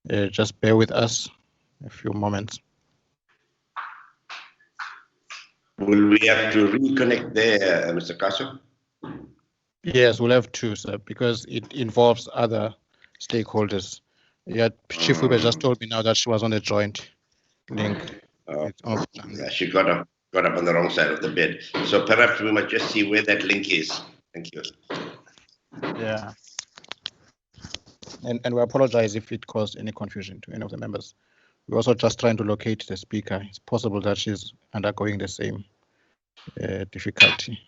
Just bear with us a few moments. Will we have to reconnect there, Mr. Kaso? Yes, we'll have to, sir, because it involves other stakeholders. Yeah, Chief Weber just told me now that she was on the joint link. Yeah, she got up on the wrong side of the bed. So perhaps we might just see where that link is. Thank you. Yeah. And we apologize if it caused any confusion to any of the members. We're also just trying to locate the speaker. It's possible that she's undergoing the same difficulty.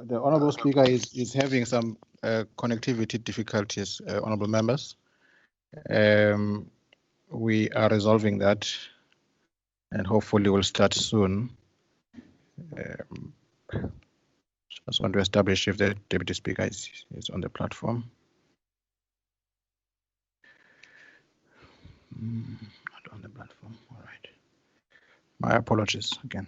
The Honorable Speaker is having some connectivity difficulties, Honorable Members. We are resolving that and hopefully we'll start soon. Just want to establish if the Deputy Speaker is on the platform. Not on the platform, all right. My apologies again.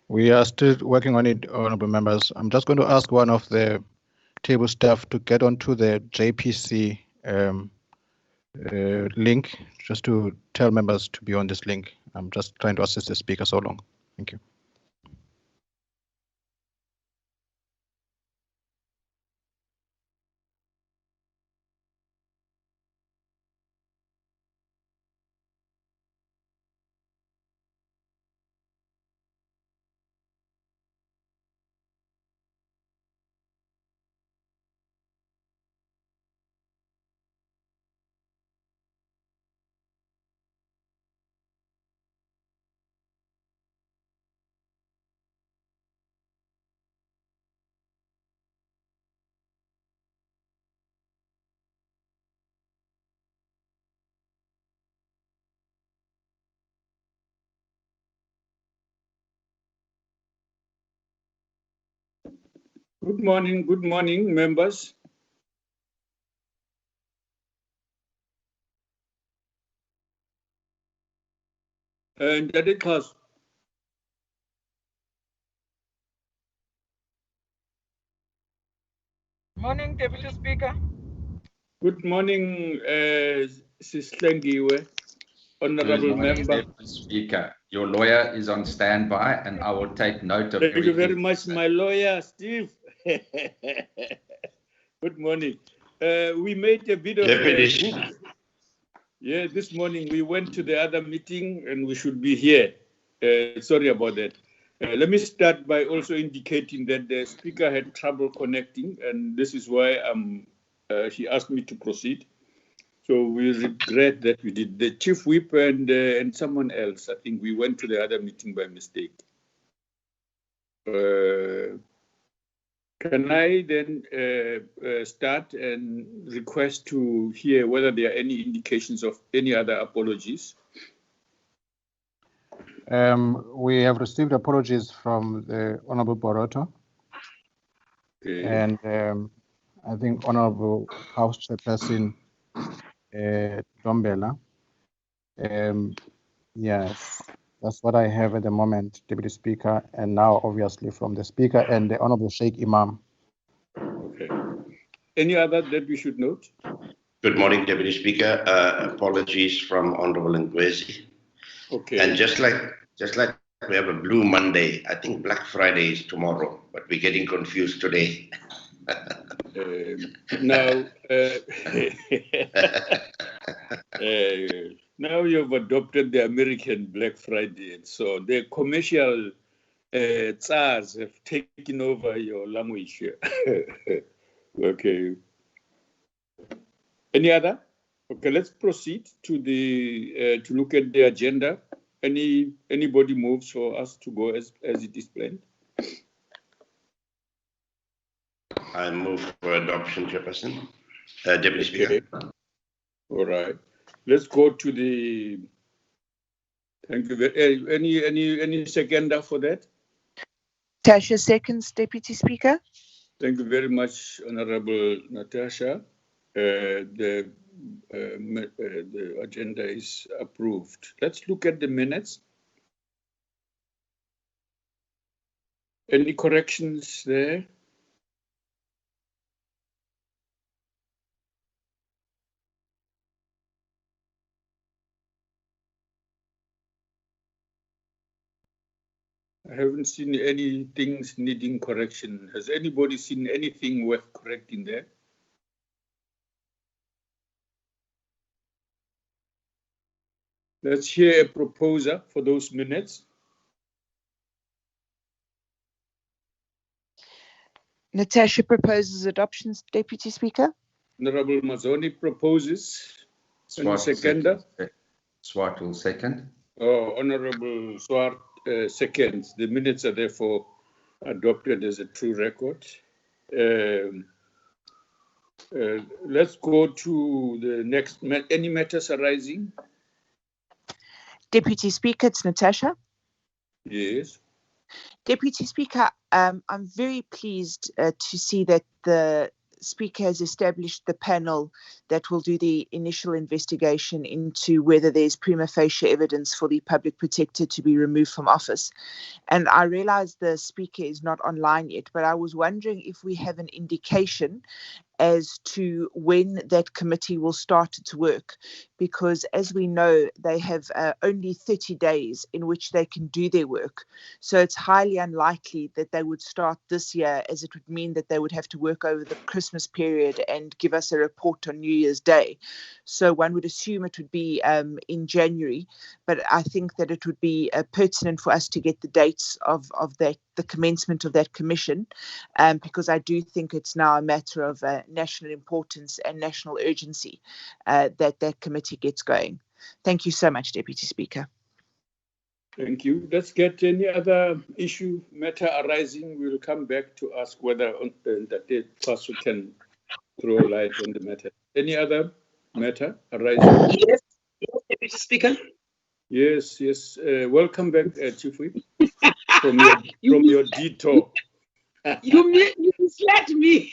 We are still working on it, Honorable Members. I'm just going to ask one of the table staff to get onto the JPC link, just to tell members to be on this link. I'm just trying to assist the speaker so long. Thank you. Good morning, members. And that class. Morning, Deputy Speaker. Good morning, Sislengiwe, Honorable Good morning, Member. Deputy Speaker. Your lawyer is on standby, and I will take note of Thank you very everything. much, my lawyer, Steve. Good morning. We made a bit of Deputy. Yeah, this morning we went to the other meeting and we should be here. Sorry about that. Let me start by also indicating that the speaker had trouble connecting, and this is why he asked me to proceed. So we regret that we did. The chief whip and someone else, I think we went to the other meeting by mistake. Can I then start and request to hear whether there are any indications of any other apologies? We have received apologies from the Honorable Boroto. Okay. And I think Honorable House Chairperson Dombela. Yes, that's what I have at the moment, Deputy Speaker, and now obviously from the Speaker and the Honorable Sheikh Imam. Okay. Any other that we should note? Good morning, Deputy Speaker. Apologies from Honorable Ngwezi. Okay. And just like we have a Blue Monday, I think Black Friday is tomorrow, but we're getting confused today. Now, now you've adopted the American Black Friday, and so the commercial tsars have taken over your language here. Okay. Any other? Okay, let's proceed to the to look at the agenda. Anybody moves for us to go as it is planned? I move for adoption, Chairperson. Deputy Speaker. All right. Let's go to the. Thank you. Any seconder for that? Tasha seconds, Deputy Speaker. Thank you very much, Honorable Natasha. The agenda is approved. Let's look at the minutes. Any corrections there? I haven't seen any things needing correction. Has anybody seen anything worth correcting there? Let's hear a proposer for those minutes. Natasha proposes adoption, Deputy Speaker. Honorable Mazzoni proposes. Swart Seconder. Swart will second. Oh, Honorable Swart seconds. The minutes are therefore adopted as a true record. Let's go to the next. Any matters arising? Deputy Speaker, it's Natasha. Yes. Deputy Speaker, I'm very pleased to see that the Speaker has established the panel that will do the initial investigation into whether there's prima facie evidence for the public protector to be removed from office. And I realize the Speaker is not online yet, but I was wondering if we have an indication as to when that committee will start its work, because as we know, they have only 30 days in which they can do their work. So it's highly unlikely that they would start this year, as it would mean that they would have to work over the Christmas period and give us a report on New Year's Day. So one would assume it would be in January, but I think that it would be pertinent for us to get the dates of the commencement of that commission, because I do think it's now a matter of national importance and national urgency that committee gets going. Thank you so much, Deputy Speaker. Thank you. Let's get any other matter arising. We'll come back to ask whether that Fasu can throw light on the matter. Any other matter arising? Yes, Deputy Speaker. Yes. Welcome back, Chief Whip, from your detour. You misled me.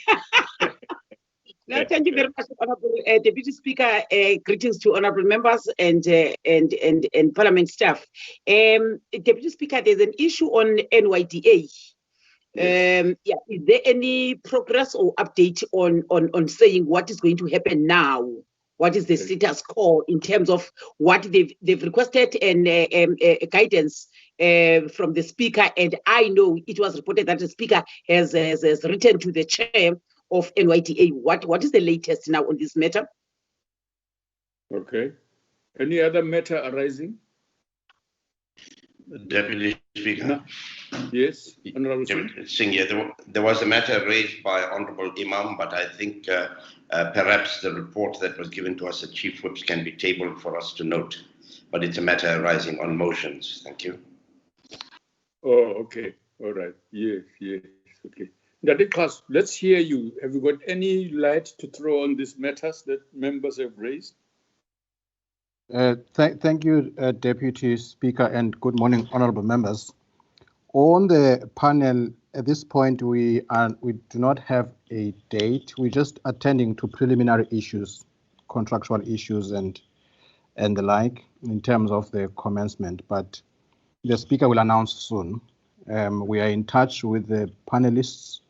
No, thank you very much, Honourable Deputy Speaker. Greetings to honourable members and Parliament staff. Deputy Speaker, there's an issue on NYDA. Yes. Is there any progress or update on saying what is going to happen now? What is the status quo in terms of what they've requested and guidance from the Speaker? And I know it was reported that the Speaker has written to the chair of NYDA. What is the latest now on this matter? Okay. Any other matter arising? Deputy Speaker. Yes, Honourable Singh. Yeah, there was a matter raised by Honourable Imam, but I think perhaps the report that was given to us at Chief Whips can be tabled for us to note. But it's a matter arising on motions. Thank you. Oh, okay. All right. Yes. Okay. Dadit, let's hear you. Have you got any light to throw on these matters that members have raised? Thank you, Deputy Speaker, and good morning, honourable members. On the panel, at this point, we do not have a date. We're just attending to preliminary issues, contractual issues, and the like in terms of the commencement. But the Speaker will announce soon. We are in touch with the panelists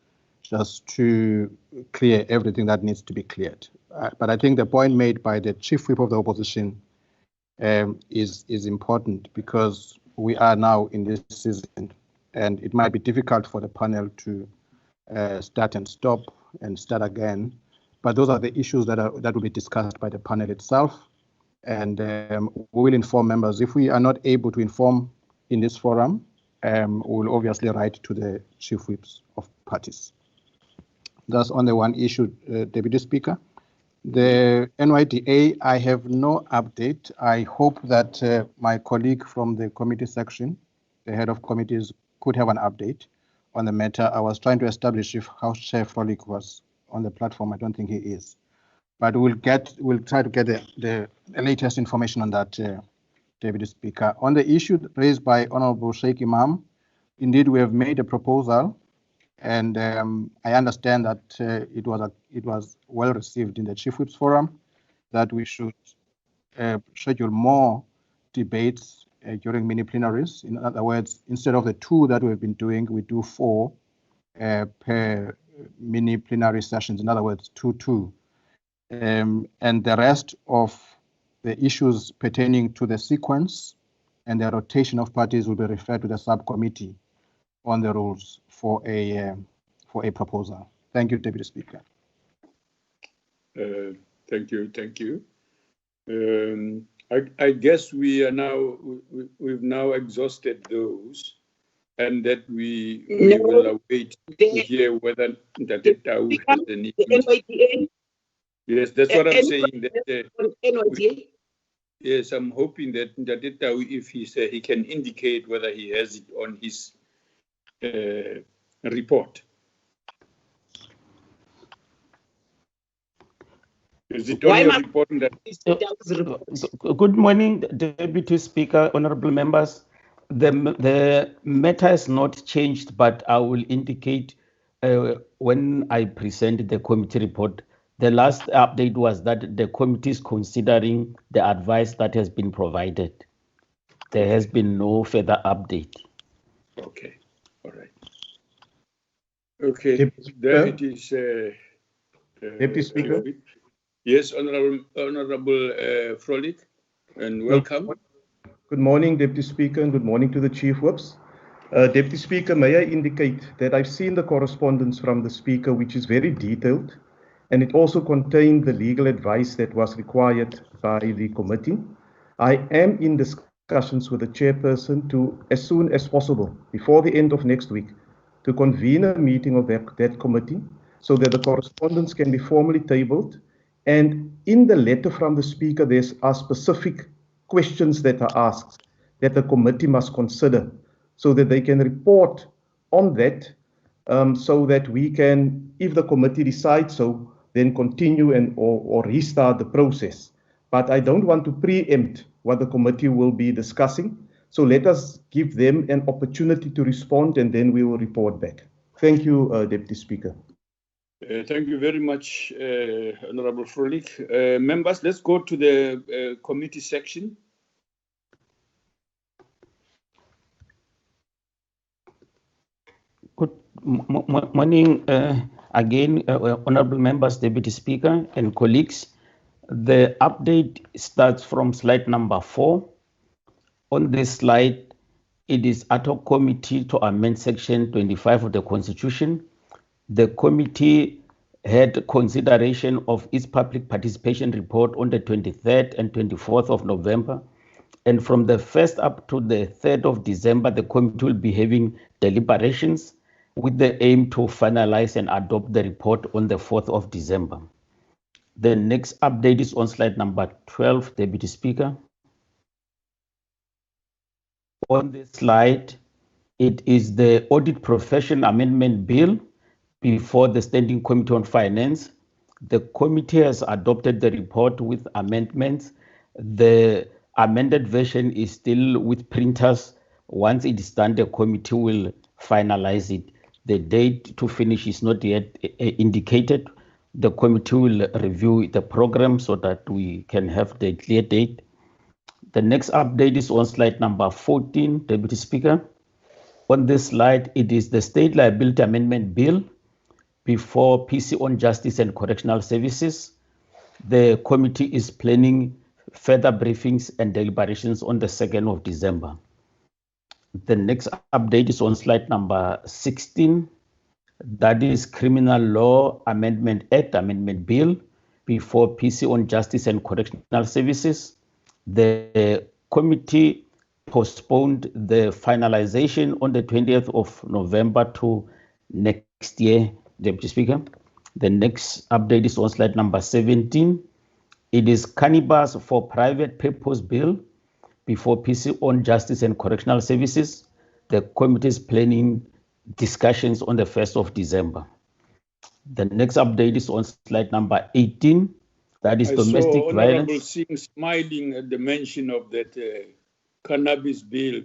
just to clear everything that needs to be cleared. But I think the point made by the Chief Whip of the Opposition is important, because we are now in this season and it might be difficult for the panel to start and stop and start again. But those are the issues that will be discussed by the panel itself. And we will inform members. If we are not able to inform in this forum, we will obviously write to the Chief Whips of parties. That's on the one issue, Deputy Speaker. The NYDA, I have no update. I hope that my colleague from the committee section, the head of committees, could have an update on the matter. I was trying to establish if House Chair Frolik was on the platform. I don't think he is. But we'll try to get the latest information on that, Deputy Speaker. On the issue raised by Honourable Sheikh Imam, indeed we have made a proposal. And I understand that it was well received in the Chief Whips Forum that we should schedule more debates during mini plenaries. In other words, instead of the 2 that we've been doing, we do 4 per mini plenary sessions. In other words, 2-2. And the rest of the issues pertaining to the sequence and the rotation of parties will be referred to the subcommittee on the rules for a proposal. Thank you, Deputy Speaker. Thank you. I guess we've now exhausted those, and that we will await to hear whether Dadit has any. Yes, that's what I'm saying. That, yes, I'm hoping that Dadit, if he can indicate whether he has it on his report. Is it on your report? Good morning, Deputy Speaker, honourable members. The matter has not changed, but I will indicate when I present the committee report. The last update was that the committee is considering the advice that has been provided. There has been no further update. Okay, all right. Okay, there it is. Deputy Speaker. Yes, Honourable Frolik, and welcome. Good morning, Deputy Speaker, and good morning to the Chief Whips. Deputy Speaker, may I indicate that I've seen the correspondence from the Speaker, which is very detailed, and it also contained the legal advice that was required by the committee. I am in discussions with the chairperson to, as soon as possible, before the end of next week, to convene a meeting of that committee so that the correspondence can be formally tabled. And in the letter from the Speaker, there are specific questions that are asked that the committee must consider so that they can report on that, so that we can, if the committee decides so, then continue or restart the process. But I don't want to preempt what the committee will be discussing. So let us give them an opportunity to respond, and then we will report back. Thank you, Deputy Speaker. Thank you very much, Honorable Frolik. Members, let's go to the committee section. Good morning again, honorable members, Deputy Speaker and colleagues. The update starts from slide number 4. On this slide, it is ad hoc committee to amend section 25 of the Constitution. The committee had consideration of its public participation report on the 23rd and 24th of November. And from the 1st up to the 3rd of December, the committee will be having deliberations with the aim to finalize and adopt the report on the 4th of December. The next update is on slide number 12, Deputy Speaker. On this slide, it is the Audit Profession Amendment Bill before the Standing Committee on Finance. The committee has adopted the report with amendments. The amended version is still with printers. Once it is done, the committee will finalize it. The date to finish is not yet indicated. The committee will review the program so that we can have the clear date. The next update is on slide number 14, Deputy Speaker. On this slide, it is the State Liability Amendment Bill before PC on Justice and Correctional Services. The committee is planning further briefings and deliberations on the 2nd of December. The next update is on slide number 16. That is Criminal Law Amendment Act Amendment Bill before PC on Justice and Correctional Services. The committee postponed the finalization on the 20th of November to next year, Deputy Speaker. The next update is on slide number 17. It is Cannabis for Private Purpose Bill before PC on Justice and Correctional Services. The committee is planning discussions on the 1st of December. The next update is on slide number 18. That is domestic violence. Honorable Singh smiling at the mention of that cannabis bill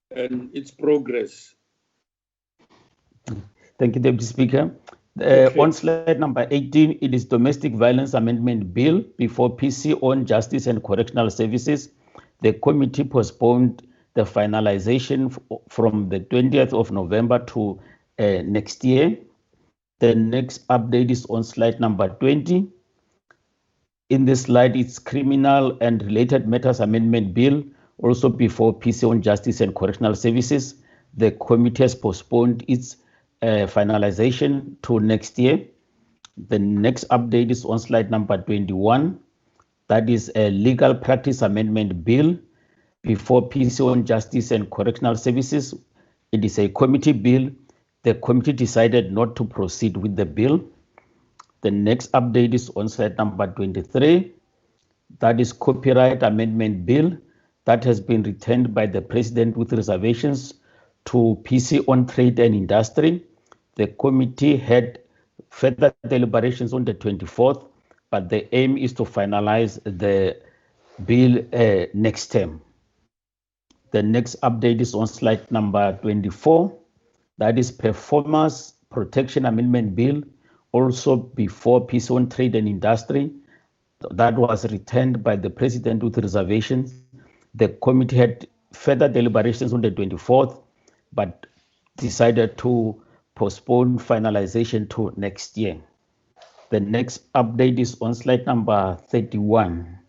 and its progress. Thank you, Deputy Speaker. Okay. On slide number 18, it is Domestic Violence Amendment Bill before PC on Justice and Correctional Services. The committee postponed the finalization from the 20th of November to next year. The next update is on slide number 20. In this slide, it's Criminal and Related Matters Amendment Bill, also before PC on Justice and Correctional Services. The committee has postponed its finalization to next year. The next update is on slide number 21. That is a Legal Practice Amendment Bill before PC on Justice and Correctional Services. It is a committee bill. The committee decided not to proceed with the bill. The next update is on slide number 23. That is Copyright Amendment Bill that has been returned by the President with reservations to PC on Trade and Industry. The committee had further deliberations on the 24th, but the aim is to finalize the bill next term. The next update is on slide number 24. That is Performance Protection Amendment Bill, also before PC on Trade and Industry. That was returned by the President with reservations. The committee had further deliberations on the 24th, but decided to postpone finalization to next year. The next update is on slide number 31.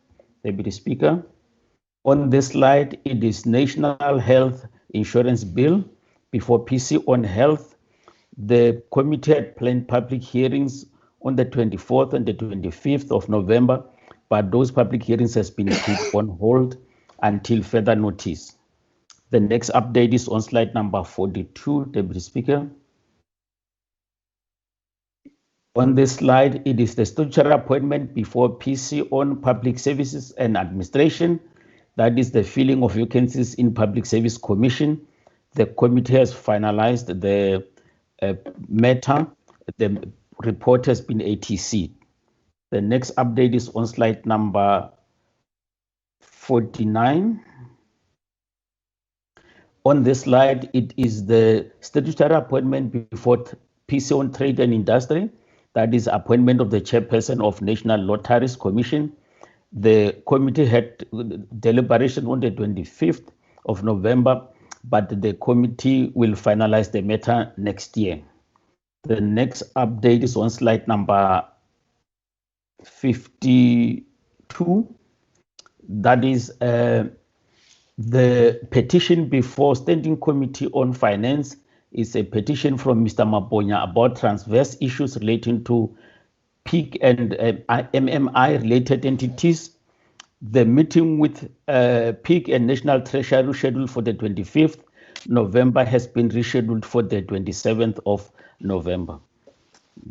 Deputy Speaker. On this slide, it is National Health Insurance Bill before PC on Health. The committee had planned public hearings on the 24th and the 25th of November, but those public hearings has been put on hold until further notice. The next update is on slide number 42, Deputy Speaker. On this slide, it is the statutory appointment before PC on Public Services and Administration. That is the filling of vacancies in Public Service Commission. The committee has finalized the matter. The report has been ATC. The next update is on slide number 49. On this slide, it is the statutory appointment before PC on Trade and Industry. That is appointment of the chairperson of National Lotteries Commission. The committee had deliberation on the 25th of November, but the committee will finalize the matter next year. The next update is on slide number 52. That is the petition before Standing Committee on Finance is a petition from Mr. Mabonya about transverse issues relating to PIC and MMI related entities. The meeting with PIC and National Treasury scheduled for the 25th November has been rescheduled for the 27th of November.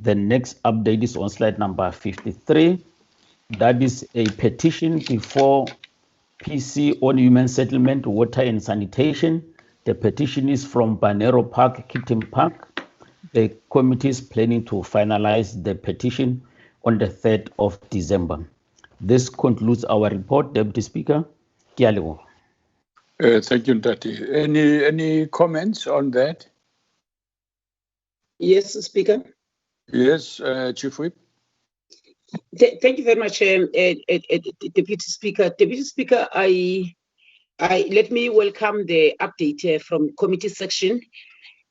The next update is on slide number 53. That is a petition before PC on human settlement, water and sanitation. The petition is from Banero Park, Kitten Park. The committee is planning to finalize the petition on the 3rd of December. This concludes our report, Deputy Speaker. Thank you, Ntati. Any comments on that? Yes, Speaker. Yes, Chief Whip. Thank you very much, Deputy Speaker. Deputy Speaker, let me welcome the update from committee section.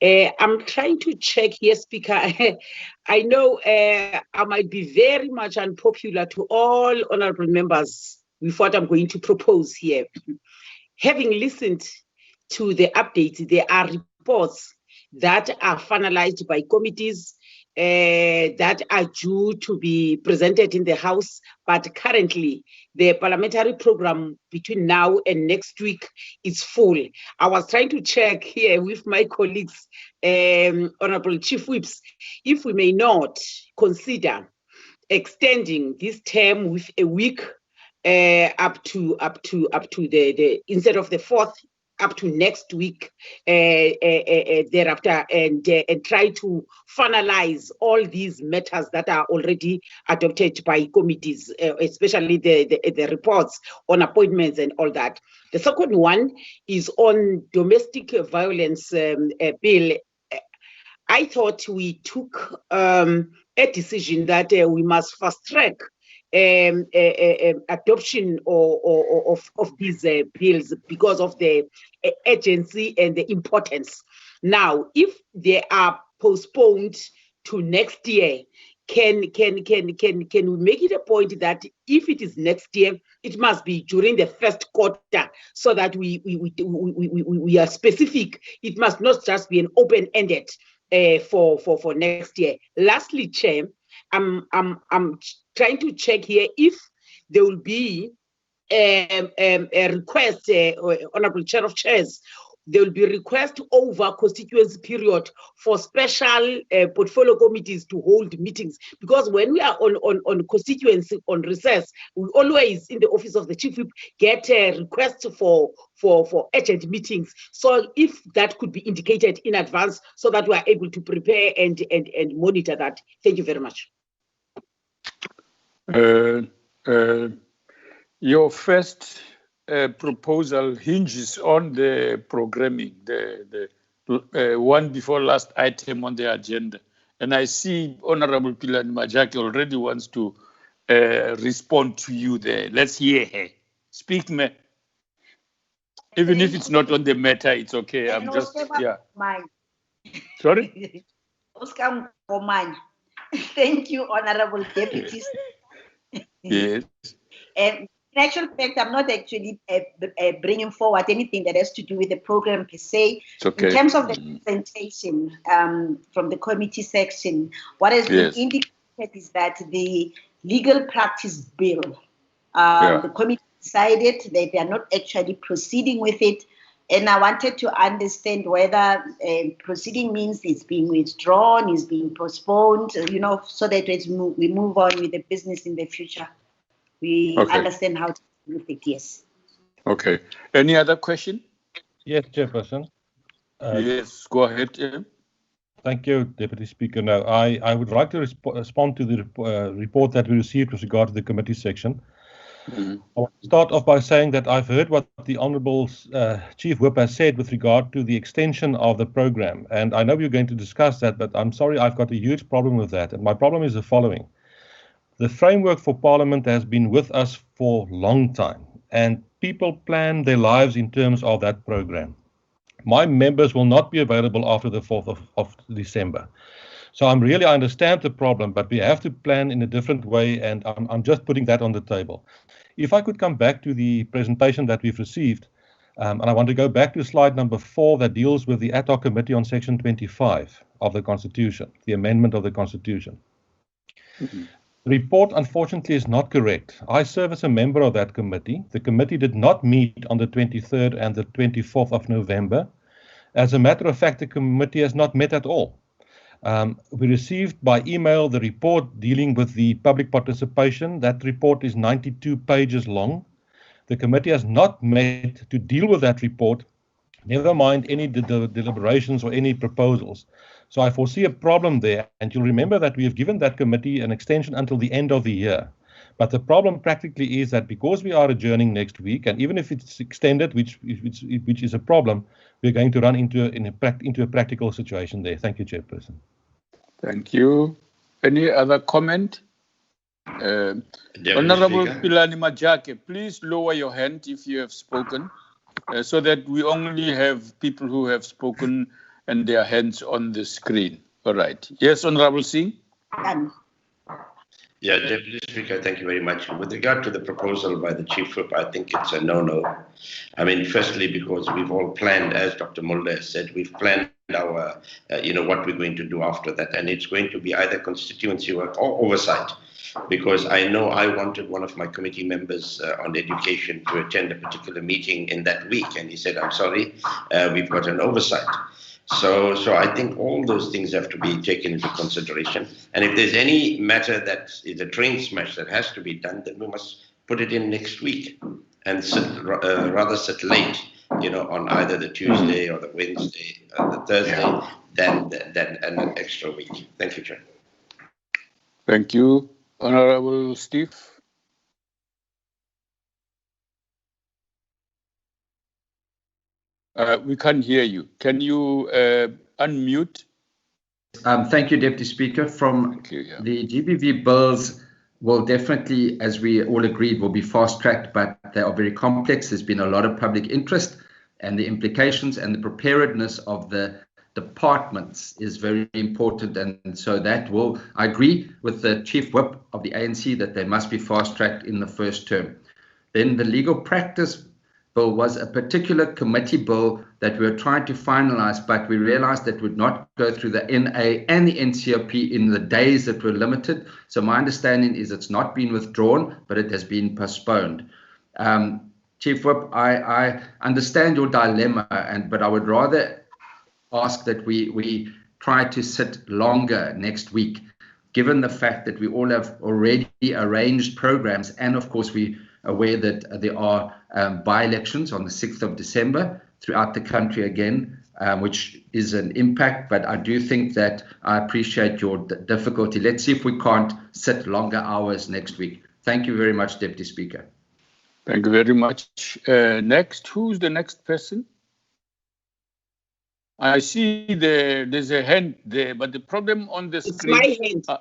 I'm trying to check here, Speaker. I know I might be very much unpopular to all honorable members with what I'm going to propose here. Having listened to the update, there are reports that are finalized by committees that are due to be presented in the House, but currently the parliamentary program between now and next week is full. I was trying to check here with my colleagues, Honorable Chief Whips, if we may not consider extending this term with a week up to the instead of the 4th, up to next week thereafter, and try to finalize all these matters that are already adopted by committees, especially the reports on appointments and all that. The second one is on domestic violence bill. I thought we took a decision that we must fast track adoption of these bills because of the urgency and the importance. Now, if they are postponed to next year, can we make it a point that if it is next year, it must be during the first quarter, so that we are specific. It must not just be an open-ended for next year. Lastly, Chair, I'm trying to check here if there will be a request, Honorable Chair of Chairs, there will be a request over constituency period for special portfolio committees to hold meetings, because when we are on constituency on recess, we always in the office of the Chief Whip get a request for urgent meetings. So if that could be indicated in advance so that we are able to prepare and monitor that. Thank you very much. Your first proposal hinges on the programming, the one before last item on the agenda. And I see Honorable Pilani Majaki already wants to respond to you there. Let's hear her. Speak, me. Even if it's not on the matter, it's okay. I'm just, yeah. Sorry? Oscar Ngomane. Thank you, Honorable Deputies. Yes. And in actual fact, I'm not actually bringing forward anything that has to do with the program per se. It's okay. In terms of the presentation from the committee section, what has been indicated is that the legal practice bill, the committee decided that they are not actually proceeding with it. And I wanted to understand whether proceeding means it's being withdrawn, it's being postponed, so that we move on with the business in the future. We understand how to do it, yes. Okay. Any other question? Yes, Chairperson. Yes, go ahead, Tim. Thank you, Deputy Speaker. Now, I would like to respond to the report that we received with regard to the committee section. I want to start off by saying that I've heard what the Honourable Chief Whip has said with regard to the extension of the program. And I know you're going to discuss that, but I'm sorry, I've got a huge problem with that. And my problem is the following. The framework for Parliament has been with us for a long time, and people plan their lives in terms of that program. My members will not be available after the 4th of December. So I understand the problem, but we have to plan in a different way, and I'm just putting that on the table. If I could come back to the presentation that we've received, and I want to go back to slide number 4 that deals with the ad hoc committee on section 25 of the Constitution, the amendment of the Constitution. The report, unfortunately, is not correct. I serve as a member of that committee. The committee did not meet on the 23rd and the 24th of November. As a matter of fact, the committee has not met at all. We received by email the report dealing with the public participation. That report is 92 pages long. The committee has not met to deal with that report, never mind any deliberations or any proposals. So I foresee a problem there, and you'll remember that we have given that committee an extension until the end of the year. But the problem practically is that because we are adjourning next week, and even if it's extended, which is a problem, we're going to run into a practical situation there. Thank you, Chairperson. Thank you. Any other comment? Honorable Pilani Majake, please lower your hand if you have spoken, so that we only have people who have spoken and their hands on the screen. All right. Yes, Honorable Singh. Yeah, Deputy Speaker, thank you very much. With regard to the proposal by the Chief Whip, I think it's a no-no. I mean, firstly, because we've all planned, as Dr. Mulder said, we've planned our, what we're going to do after that. And it's going to be either constituency work or oversight. Because I know I wanted one of my committee members on education to attend a particular meeting in that week. And he said, I'm sorry, we've got an oversight. So I think all those things have to be taken into consideration. And if there's any matter that is a train smash that has to be done, then we must put it in next week and rather sit late, on either the Tuesday or the Wednesday or the Thursday than an extra week. Thank you, Chair. Thank you. Honorable Steve. We can't hear you. Can you unmute? Thank you, Deputy Speaker. The GBV bills will definitely, as we all agreed, will be fast-tracked, but they are very complex. There's been a lot of public interest, and the implications and the preparedness of the departments is very important. And so I agree with the Chief Whip of the ANC that they must be fast-tracked in the first term. Then the legal practice bill was a particular committee bill that we were trying to finalize, but we realized that would not go through the NA and the NCOP in the days that were limited. So my understanding is it's not been withdrawn, but it has been postponed. Chief Whip, I understand your dilemma, but I would rather ask that we try to sit longer next week, given the fact that we all have already arranged programs, and of course we aware that there are by-elections on the 6th of December throughout the country again, which is an impact, but I do think that I appreciate your difficulty. Let's see if we can't sit longer hours next week. Thank you very much, Deputy Speaker. Thank you very much. Next, who's the next person? I see there's a hand there, but the problem on the screen... It's my hand.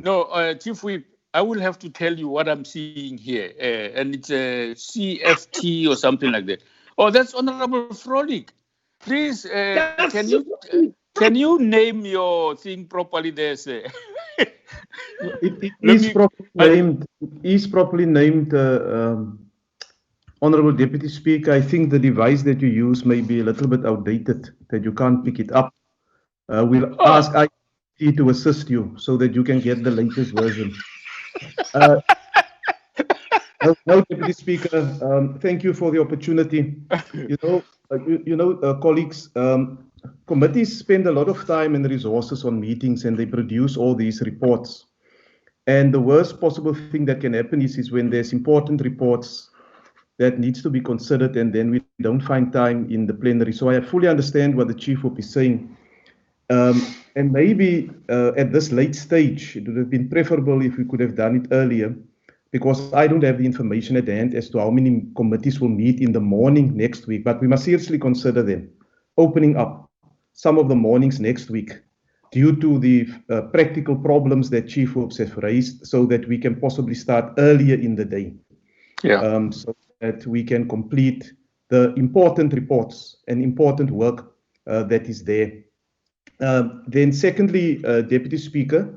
No, Chief Whip, I will have to tell you what I'm seeing here, and it's a CFT or something like that. Oh, that's Honorable Frolic. Please, can you name your thing properly there, sir? It is properly named, Honorable Deputy Speaker. I think the device that you use may be a little bit outdated, that you can't pick it up. We'll ask IT to assist you so that you can get the latest version. Well, Deputy Speaker, thank you for the opportunity. Colleagues, committees spend a lot of time and resources on meetings, and they produce all these reports. And the worst possible thing that can happen is when there's important reports that needs to be considered, and then we don't find time in the plenary. So I fully understand what the Chief Whip is saying. And maybe at this late stage, it would have been preferable if we could have done it earlier, because I don't have the information at hand as to how many committees will meet in the morning next week. But we must seriously consider them opening up some of the mornings next week due to the practical problems that Chief Whips have raised, so that we can possibly start earlier in the day. So that we can complete the important reports and important work that is there. Then secondly, Deputy Speaker,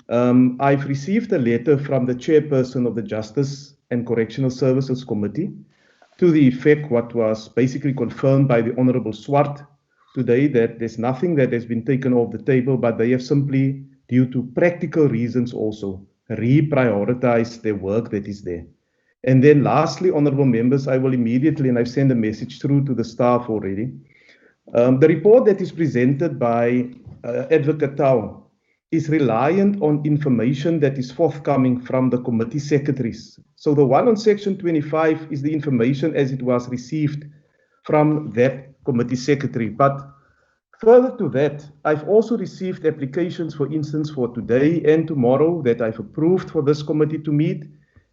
I've received a letter from the chairperson of the Justice and Correctional Services Committee to the effect what was basically confirmed by the Honorable Swart today, that there's nothing that has been taken off the table, but they have simply, due to practical reasons also, reprioritized their work that is there. And then lastly, honorable members, I will immediately, and I've sent a message through to the staff already, the report that is presented by Advocate Tau is reliant on information that is forthcoming from the committee secretaries. So the one on section 25 is the information as it was received from that committee secretary. But further to that, I've also received applications, for instance, for today and tomorrow that I've approved for this committee to meet.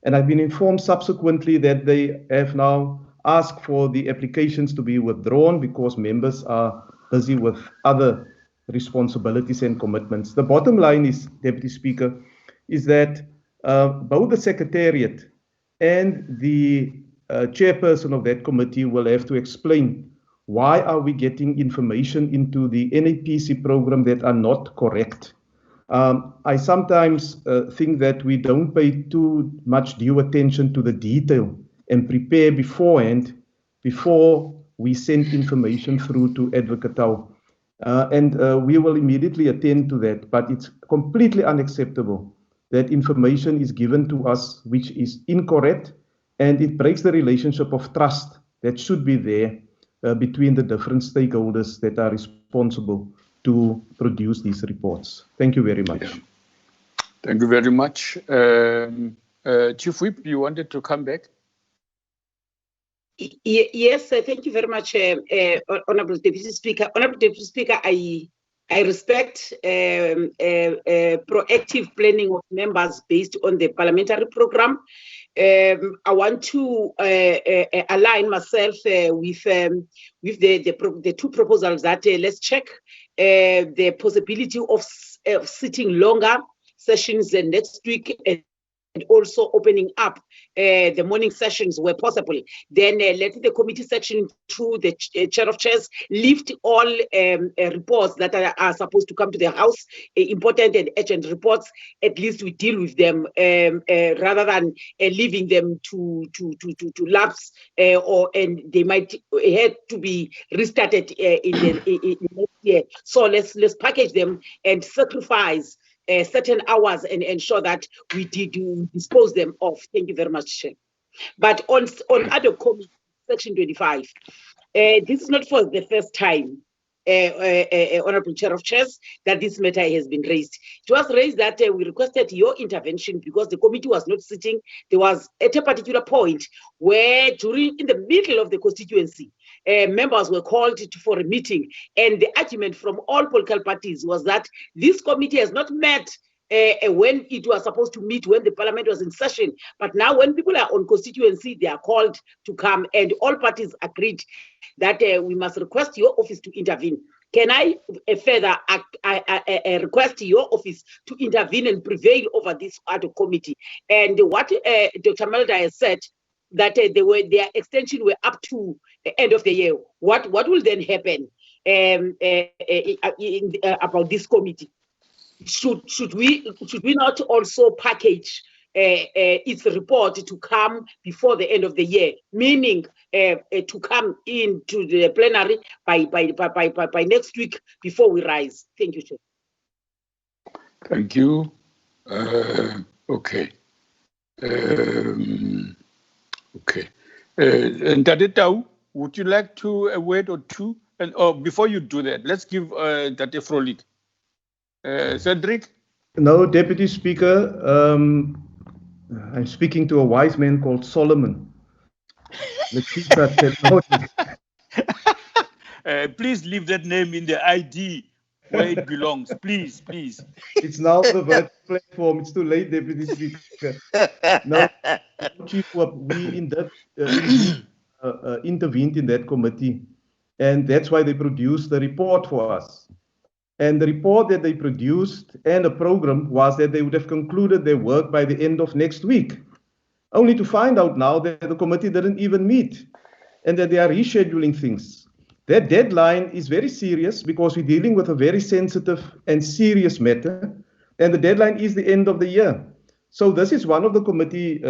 And I've been informed subsequently that they have now asked for the applications to be withdrawn because members are busy with other responsibilities and commitments. The bottom line is, Deputy Speaker, is that both the Secretariat and the chairperson of that committee will have to explain why are we getting information into the NAPC program that are not correct. I sometimes think that we don't pay too much due attention to the detail and prepare beforehand before we send information through to Advocate Tau. And we will immediately attend to that, but it's completely unacceptable that information is given to us which is incorrect, and it breaks the relationship of trust that should be there between the different stakeholders that are responsible to produce these reports. Thank you very much. Yeah. Thank you very much. Chief Whip, you wanted to come back? Yes, thank you very much, Honorable Deputy Speaker. Honorable Deputy Speaker, I respect proactive planning of members based on the parliamentary program. I want to align myself with the two proposals that let's check the possibility of sitting longer sessions next week, and also opening up the morning sessions where possible. Then let the committee section through the chair of chairs lift all reports that are supposed to come to the House, important and urgent reports. At least we deal with them rather than leaving them to lapse, and they might have to be restarted in next year. So let's package them and sacrifice certain hours and ensure that we dispose them off. Thank you very much, Chair. But on other committee, section 25, this is not for the first time, Honorable Chair of Chairs, that this matter has been raised. It was raised that we requested your intervention because the committee was not sitting. There was at a particular point where in the middle of the constituency, members were called for a meeting, and the argument from all political parties was that this committee has not met when it was supposed to meet when the parliament was in session, but now when people are on constituency, they are called to come, and all parties agreed that we must request your office to intervene. Can I further request your office to intervene and prevail over this ad hoc committee? And what Dr. Melda has said, that their extension were up to the end of the year. What will then happen about this committee? Should we not also package its report to come before the end of the year, meaning to come into the plenary by next week before we rise? Thank you, Chair. Thank you. Okay. Okay. Ntate Tau, would you like to a word or two? And before you do that, let's give Tate Frolik. Cedric? No, Deputy Speaker, I'm speaking to a wise man called Solomon. Please leave that name in the ID where it belongs. Please. It's now the virtual platform. It's too late, Deputy Speaker. No, Chief Whip, we indeed intervened in that committee, and that's why they produced the report for us. And the report that they produced and the program was that they would have concluded their work by the end of next week, only to find out now that the committee didn't even meet and that they are rescheduling things. That deadline is very serious because we're dealing with a very sensitive and serious matter, and the deadline is the end of the year. So this is one of the committee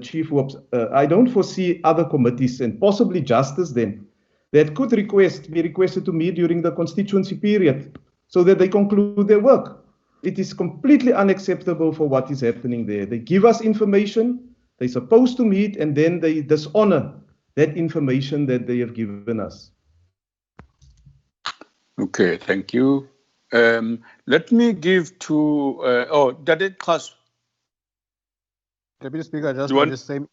chief whips. I don't foresee other committees, and possibly justice then, that could be requested to meet during the constituency period so that they conclude their work. It is completely unacceptable for what is happening there. They give us information, they're supposed to meet, and then they dishonor that information that they have given us. Okay, thank you. Let me give to Dadit Khas. Deputy Speaker, just on the same,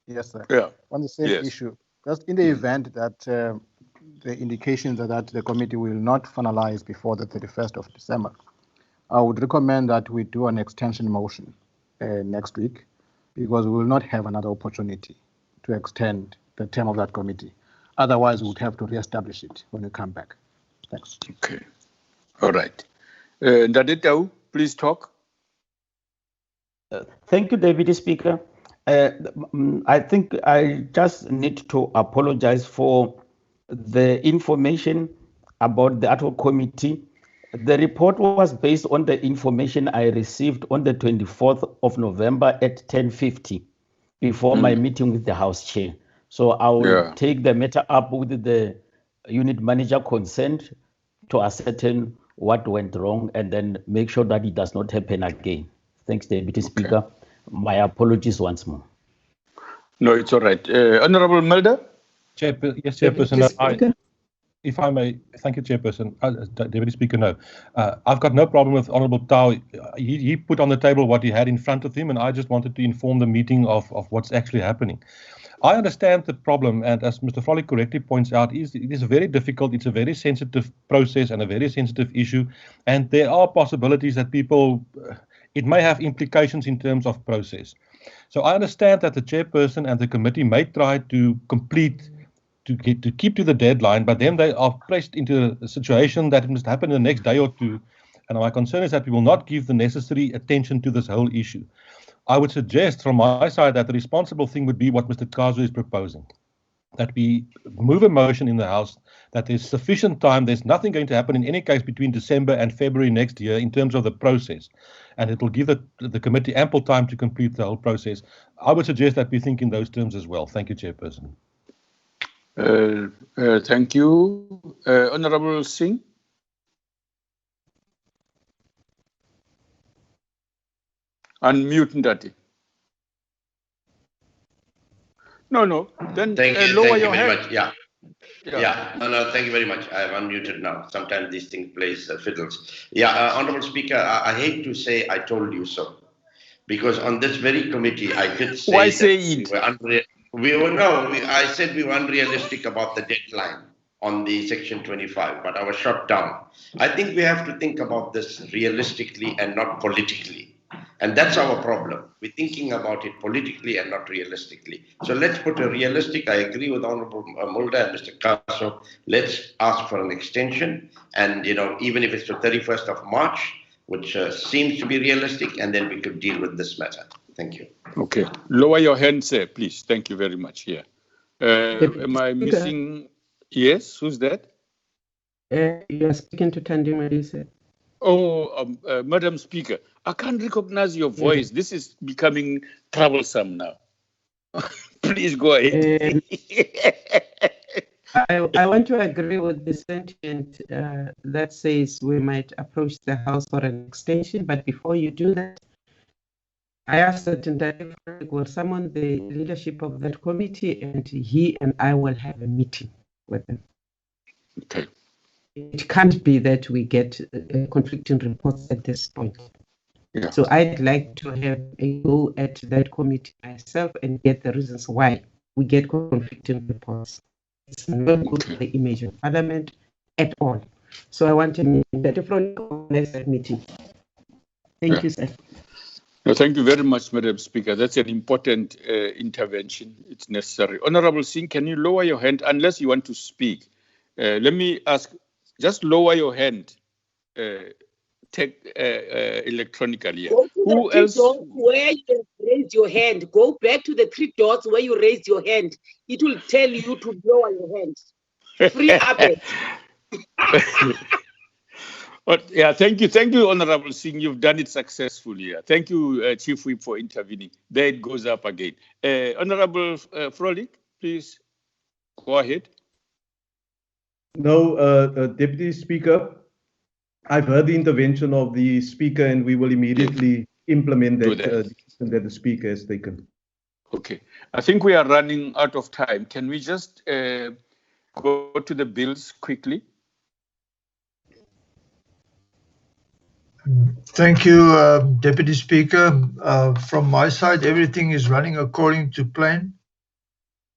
yes, sir. Yeah. On the same issue, just in the event that the indications are that the committee will not finalize before the 31st of December, I would recommend that we do an extension motion next week, because we will not have another opportunity to extend the term of that committee. Otherwise, we would have to reestablish it when we come back. Thanks. Okay. All right. Daditau, please talk. Thank you, Deputy Speaker. I think I just need to apologize for the information about the ad hoc committee. The report was based on the information I received on the 24th of November at 10:50 before my meeting with the House Chair. So I will take the matter up with the unit manager concerned to ascertain what went wrong and then make sure that it does not happen again. Thanks, Deputy Speaker. My apologies once more. No, it's all right. Honorable Mulder? Yes, Chairperson. If I may, thank you, Chairperson. Deputy Speaker, no. I've got no problem with Honourable Tau. He put on the table what he had in front of him, and I just wanted to inform the meeting of what's actually happening. I understand the problem, and as Mr. Frolick correctly points out, it is very difficult. It's a very sensitive process and a very sensitive issue, and there are possibilities that it may have implications in terms of process. So I understand that the chairperson and the committee may try to keep to the deadline, but then they are placed into a situation that it must happen in the next day or two. And my concern is that we will not give the necessary attention to this whole issue. I would suggest from my side that the responsible thing would be what Mr. Kazu is proposing, that we move a motion in the House that there's sufficient time. There's nothing going to happen in any case between December and February next year in terms of the process, and it will give the committee ample time to complete the whole process. I would suggest that we think in those terms as well. Thank you, Chairperson. Thank you. Honorable Singh? Unmute Ndati. No. Then lower your hand. Much. Yeah. No, thank you very much. I have unmuted now. Sometimes these things plays fiddles. Honourable Speaker, I hate to say I told you so, because on this very committee I did say why say it? I said we were unrealistic about the deadline on the Section 25, but I was shot down. I think we have to think about this realistically and not politically. And that's our problem. We're thinking about it politically and not realistically. So let's put a realistic, I agree with Honorable Mulder and Mr. Kaso, let's ask for an extension. And, even if it's the 31st of March, which seems to be realistic, and then we could deal with this matter. Thank you. Okay. Lower your hand, sir, please. Thank you very much. Here. Am I missing? Yes, who's that? You are speaking to Tandi Madise. Madam Speaker, I can't recognize your voice. This is becoming troublesome now. Please go ahead. I want to agree with the sentiment that says we might approach the House for an extension, but before you do that, I ask that Ndati will summon the leadership of that committee, and he and I will have a meeting with them. Okay. It can't be that we get conflicting reports at this point. Yeah. So I'd like to have a go at that committee myself and get the reasons why we get conflicting reports. It's not good for the image of Parliament at all. So I want a meeting that organize that meeting. Thank you, sir. No, thank you very much, Madam Speaker. That's an important intervention. It's necessary. Honorable Singh, can you lower your hand unless you want to speak? Let me ask, just lower your hand electronically. Go to Who the three else? dots where you raised your hand. Go back to the three dots where you raised your hand. It will tell you to lower your hand. Free up it. But yeah, thank you, Honorable Singh. You've done it successfully. Thank you, Chief Whip, for intervening. There it goes up again. Honorable Frolic, please go ahead. No, Deputy Speaker, I've heard the intervention of the Speaker, and we will immediately implement that that the Speaker has taken. Okay. I think we are running out of time. Can we just go to the bills quickly? Thank you, Deputy Speaker. From my side, everything is running according to plan.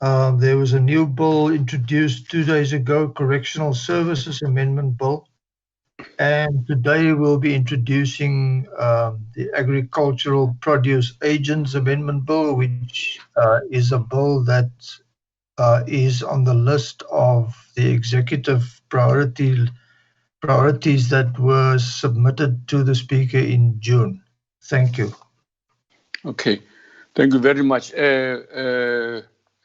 There was a new bill introduced 2 days ago, Correctional Services Amendment Bill. And today we'll be introducing the Agricultural Produce Agents Amendment Bill, which is a bill that is on the list of the executive priorities that were submitted to the Speaker in June. Thank you. Okay, thank you very much.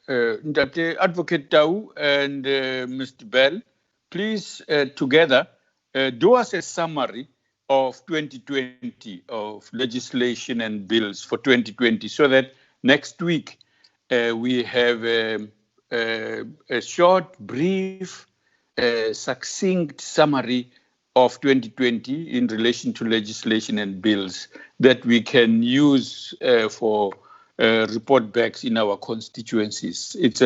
Advocate Tau and Mr. Bell, please together do us a summary of 2020 of legislation and bills for 2020 so that next week we have a short, brief, succinct summary of 2020 in relation to legislation and bills that we can use for report backs in our constituencies. It's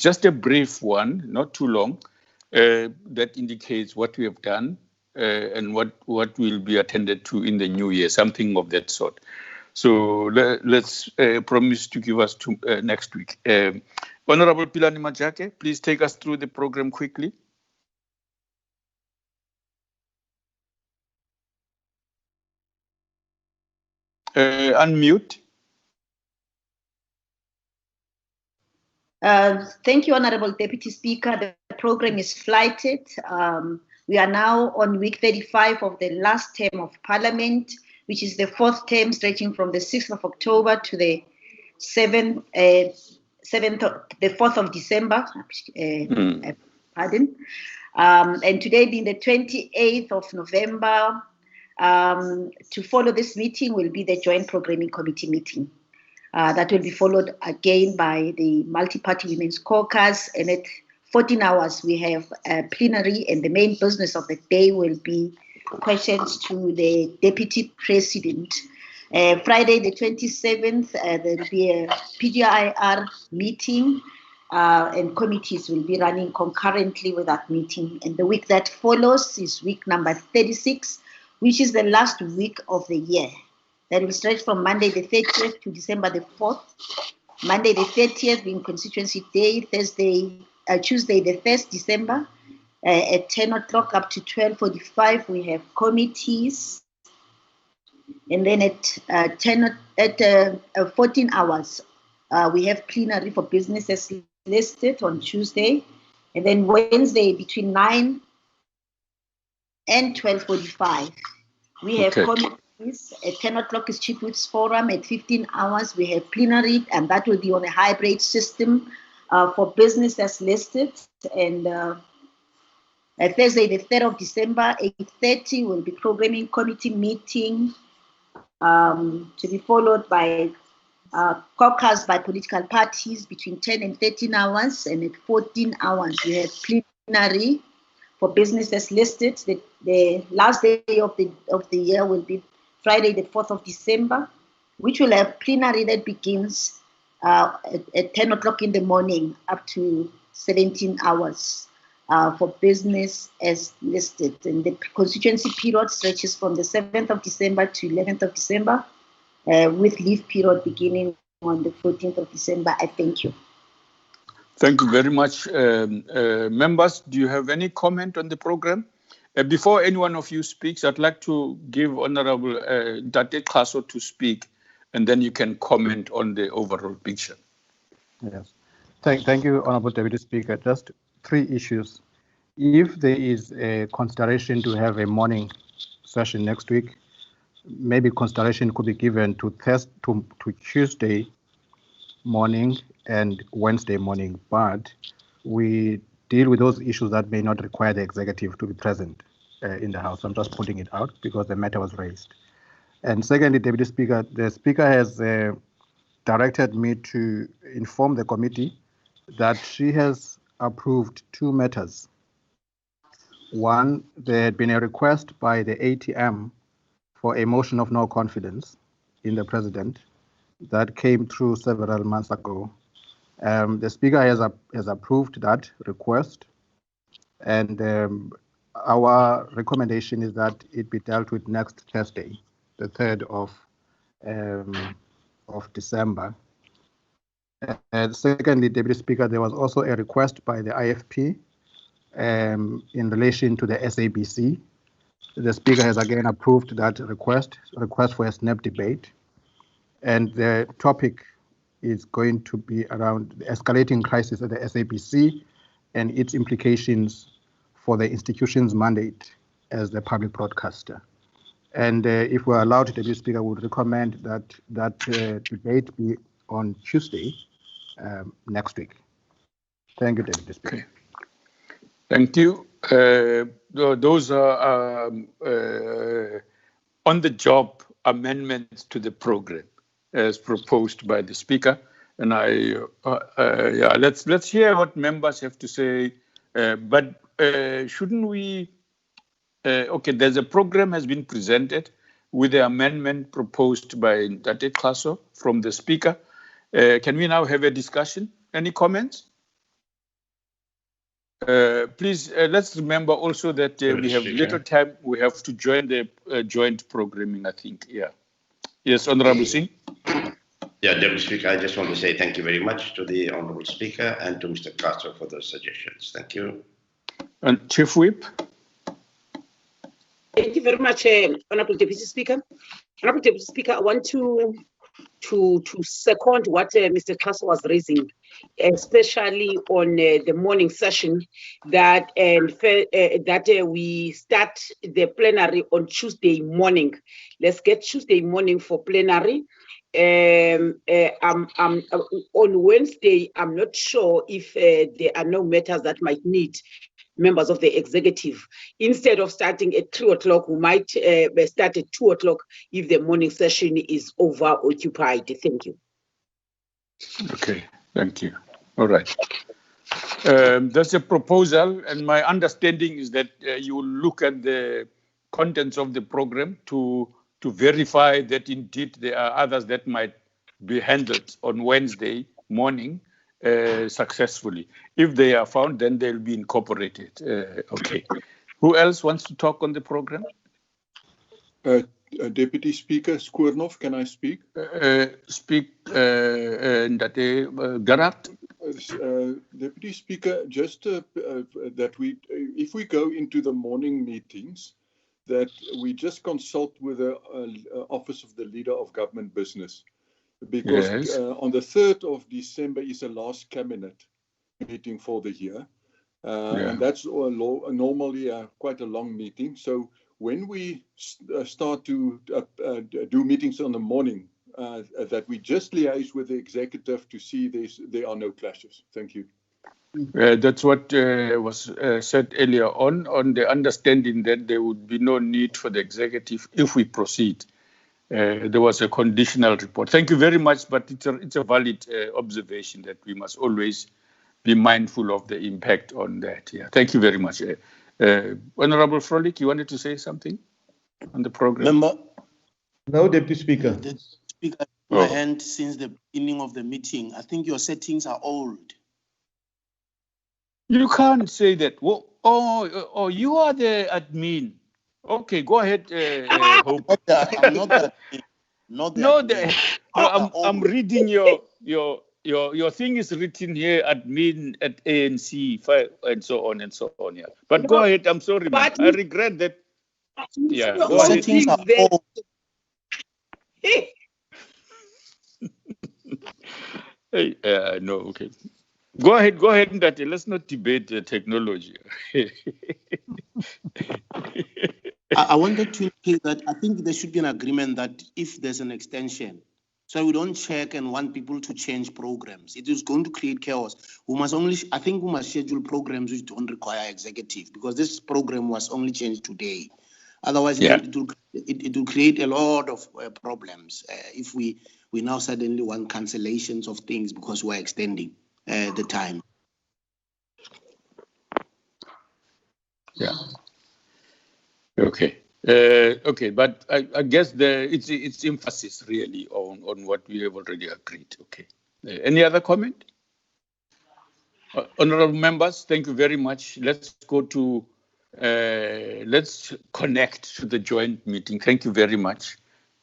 just a brief one, not too long, that indicates what we have done and what will be attended to in the new year, something of that sort. So let's promise to give us to next week. Honorable Pilani Majake, please take us through the program quickly. Unmute. Thank you, Honorable Deputy Speaker. The program is flighted. We are now on week 35 of the last term of Parliament, which is the fourth term stretching from the 6th of October to the 4th of December. Pardon. And today being the 28th of November, to follow this meeting will be the Joint Programming Committee meeting. That will be followed again by the Multi-Party Women's Caucus, and at 14 hours we have a plenary, and the main business of the day will be questions to the Deputy President. Friday the 27th, there will be a PGIR meeting, and committees will be running concurrently with that meeting. And the week that follows is week number 36, which is the last week of the year. That will stretch from Monday the 30th to December the 4th. Monday the 30th being Constituency Day, Tuesday the 1st December, at 10 o'clock up to 12:45 we have committees. And then at 14 hours we have plenary for businesses listed on Tuesday. And then Wednesday between 9 and 12:45 we have committees. At 10 o'clock is Chief Whip's Forum. At 15 hours, we have plenary, and that will be on a hybrid system for business as listed. And Thursday, the 3rd of December, 8:30, will be Programming Committee meeting, to be followed by caucus by political parties between 10 and 13 hours. And at 14 hours, we have plenary for business as listed. The last day of the year will be Friday, the 4th of December, which will have plenary that begins at 10 o'clock in the morning up to 17 hours for business as listed. And the constituency period stretches from the 7th of December to 11th of December, with leave period beginning on the 14th of December. I thank you. Thank you very much. Members, do you have any comment on the program? Before any one of you speaks, I'd like to give Honorable Date Kaso to speak, and then you can comment on the overall picture. Yes. Thank you, Honorable Deputy Speaker. Just 3 issues. If there is a consideration to have a morning session next week, maybe consideration could be given to Tuesday morning and Wednesday morning, but we deal with those issues that may not require the executive to be present in the House. I'm just putting it out because the matter was raised. And secondly, Deputy Speaker, the Speaker has directed me to inform the committee that she has approved 2 matters. One, there had been a request by the ATM for a motion of no confidence in the President that came through several months ago. The Speaker has approved that request, and our recommendation is that it be dealt with next Thursday, the 3rd of December. And secondly, Deputy Speaker, there was also a request by the IFP in relation to the SABC. The Speaker has again approved that request for a snap debate. And the topic is going to be around the escalating crisis at the SABC and its implications for the institution's mandate as the public broadcaster. And if we're allowed, the Deputy Speaker would recommend that debate be on Tuesday next week. Thank you, Deputy Speaker. Okay. Thank you. Those are on-the-job amendments to the program as proposed by the Speaker. And let's hear what members have to say. But shouldn't we? Okay, there's a program has been presented with the amendment proposed by Date Kaso from the Speaker. Can we now have a discussion? Any comments? Please, let's remember also that we have little time. We have to join the joint programming, I think. Yeah. Yes, Honorable Singh. Yeah, Deputy Speaker, I just want to say thank you very much to the Honorable Speaker and to Mr. Castro for those suggestions. Thank you. And Chief Whip. Thank you very much, Honorable Deputy Speaker. Honorable Deputy Speaker, I want to second what Mr. Castro was raising, especially on the morning session, that we start the plenary on Tuesday morning. Let's get Tuesday morning for plenary. On Wednesday, I'm not sure if there are no matters that might need members of the executive. Instead of starting at 3 o'clock, we might start at 2 o'clock if the morning session is over occupied. Thank you. Okay, thank you. All right. There's a proposal, and my understanding is that you will look at the contents of the program to verify that indeed there are others that might be handled on Wednesday morning successfully. If they are found, then they'll be incorporated. Okay. Who else wants to talk on the program? Deputy Speaker Skoornhof, can I speak? Speak, Gerard. Deputy Speaker, just that if we go into the morning meetings, that we just consult with the Office of the Leader of Government Business. Because on the 3rd of December is the last cabinet meeting for the year. And that's normally quite a long meeting. So when we start to do meetings on the morning, that we just liaise with the executive to see there are no clashes. Thank you. That's what was said earlier on the understanding that there would be no need for the executive if we proceed. There was a conditional report. Thank you very much, but it's a valid observation that we must always be mindful of the impact on that. Yeah, thank you very much. Honorable Frolik, you wanted to say something on the program? Member? No, Deputy Speaker. The Speaker, my hand since the beginning of the meeting. I think your settings are old. You can't say that. Oh, you are the admin. Okay, go ahead. Hope. I'm not that. I'm reading your Your thing is written here, admin at ANC, and so on and so on. Yeah. But go ahead. I'm sorry, man. I regret that. Yeah, go ahead. Settings are all. Hey, no, okay. Go ahead, Ndate. Let's not debate technology. I wanted to indicate that I think there should be an agreement that if there's an extension, so we don't check and want people to change programs. It is going to create chaos. We must schedule programs which don't require executive, because this program was only changed today. Otherwise, it will create a lot of problems if we now suddenly want cancellations of things because we're extending the time. Yeah. Okay. Okay, but I guess it's emphasis really on what we have already agreed. Okay. Any other comment? Honorable members, thank you very much. Let's go to, let's connect to the joint meeting. Thank you very much.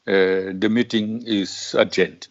The meeting is adjourned.